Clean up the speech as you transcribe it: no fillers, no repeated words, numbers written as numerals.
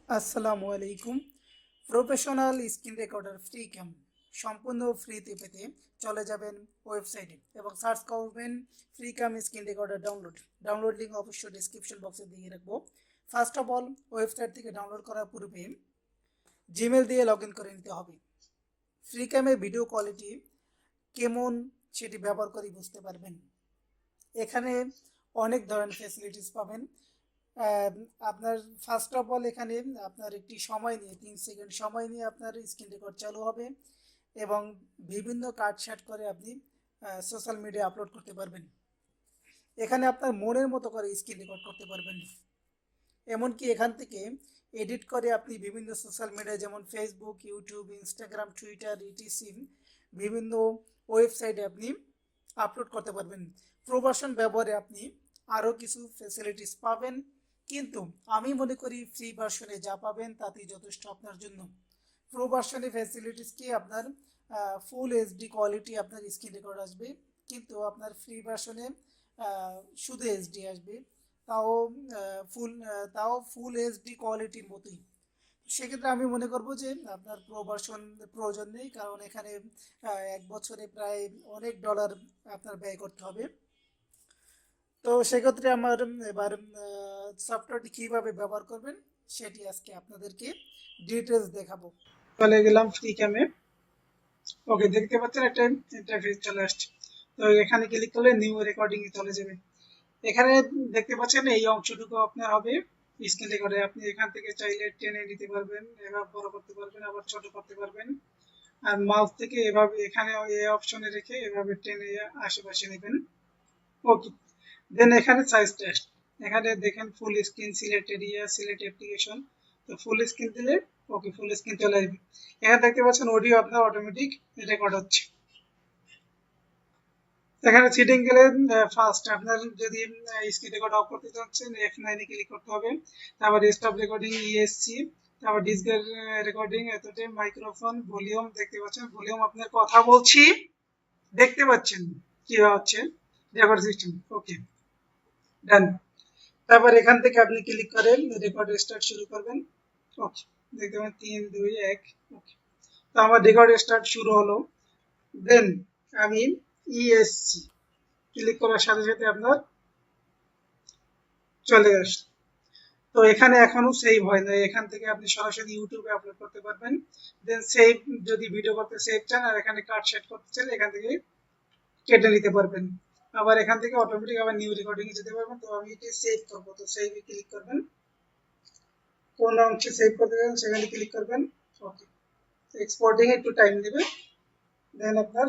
আসসালামু আলাইকুম। Professional screen recorder ফ্রিক্যাম সম্পূর্ণ ফ্রিতে পেতে চলে যাবেন ওয়েবসাইটে এবং সার্চ করবেন ফ্রিক্যাম স্ক্রিন রেকর্ডার ডাউনলোড লিঙ্ক অবশ্যই ডিসক্রিপশন বক্সে দিয়ে রাখবো। ফার্স্ট অফ অল ওয়েবসাইট থেকে ডাউনলোড করার পূর্বে জিমেল দিয়ে লগ ইন করে নিতে হবে। ফ্রিক্যামের ভিডিও কোয়ালিটি কেমন সেটি ব্যবহার করে বুঝতে পারবেন। এখানে অনেক ধরনের ফ্যাসিলিটিস পাবেন। আহ, আপনার ফার্স্ট অফ অল এখানে আপনার একটি সময় নিয়ে 3 সেকেন্ড সময় নিয়ে আপনার স্ক্রিন রেকর্ড চালু হবে এবং বিভিন্ন কাট সেট করে আপনি সোশ্যাল মিডিয়া আপলোড করতে পারবেন। এখানে আপনার মনের মতো করে স্ক্রিন রেকর্ড করতে পারবেন। এমনকি এখান থেকে এডিট করে আপনি বিভিন্ন সোশ্যাল মিডিয়া যেমন Facebook, YouTube, Instagram, Twitter, etc বিভিন্ন ওয়েবসাইটে আপনি আপলোড করতে পারবেন। প্রবাসন ব্যবহারে আপনি আরও কিছু ফ্যাসিলিটিস পাবেন, কিন্তু আমি মনে করি ফ্রি ভার্সনে যা পাবেন তাতেই যথেষ্ট আপনার জন্য। প্রো ভার্সনের ফ্যাসিলিটিস কি আপনার ফুল এইচডি কোয়ালিটি আপনার স্ক্রিন রেকর্ড আসবে, কিন্তু আপনার ফ্রি ভার্সনে শুধু এইচডি আসবে, তাও তাও ফুল এইচডি কোয়ালিটির মতোই। সেক্ষেত্রে আমি মনে করব যে আপনার প্রো ভার্সন প্রয়োজন নেই, কারণ এখানে 1 বছরে প্রায় অনেক ডলার আপনার ব্যয় করতে হবে। তো সেক্ষেত্রে আমার এবার সফটওয়্যারটি কীভাবে ব্যবহার করবেন সেটি আজকে আপনাদেরকে ডিটেলস দেখাবো। চলে গেলাম ফ্রি ক্যামে। ওকে, দেখতে পাচ্ছেন একটা ইন্টারফেস চলে আসছে। তো এখানে ক্লিক করলে নিউ রেকর্ডিং এ চলে যাবে। এখানে দেখতে পাচ্ছেন এই অংশটুকু আপনার হবে স্ক্রিন রেকর্ডে। আপনি এখান থেকে চাইলে টেনে নিতে পারবেন, এভাবে বড় করতে পারবেন, আবার ছোট করতে পারবেন। আর মাউস থেকে এভাবে এখানে এই অপশনে রেখে এভাবে টেনে আশেপাশে নেবেন। ওকে, দেন এখানে সাইজ টেস্ট। এখানে দেখেন full screen, select area, select application. তো ফুল স্ক্রিন দিলে ওকে, ফুল স্ক্রিন চলে আসবে। এখানে দেখতে পাচ্ছেন অডিও আপনার অটোমেটিক রেকর্ড হচ্ছে। এখানে সিটিং গেলে ফার্স্ট আপনার যদি স্ক্রিন রেকর্ড অফ করতে চাচ্ছেন F9 এ ক্লিক করতে হবে। তারপর স্টপ রেকর্ডিং ESC, তারপর ডিস্ক রেকর্ডিং, এতটে মাইক্রোফোন, ভলিউম দেখতে পাচ্ছেন, ভলিউম আপনার কথা বলছি দেখতে পাচ্ছেন কি হচ্ছে, রেকর্ড সিস্টেম। ওকে, ডান। তারপর এখান থেকে আপনি ক্লিক করেন রেকর্ড স্টার্ট শুরু করবেন। ওকে, দেখতে পাবেন 3 2 1। ওকে, তো আমার রেকর্ড স্টার্ট শুরু হলো। দেন আমি ইএসসি ক্লিক করার সাথে সাথে আপনার চলে আসে। তো এখানে এখনো সেভ হয় না, এখান থেকে আপনি সরাসরি ইউটিউবে আপলোড করতে পারবেন। দেন সেভ, যদি ভিডিও করতে সেভ চান আর এখানে কাট সেট করতে চান এখান থেকে কেটে নিতে পারবেন। আবার এখান থেকে অটোমেটিক আবার নিউ রেকর্ডিং এ যেতে পারবেন। তো আমি এটি সেভ করবো, তো সেভে ক্লিক করবেন। কোন অংশে সেভ করতে চান সেখানে ক্লিক করবেন। ওকে, এক্সপোর্টিং একটু টাইম নেবে, দেন আপনার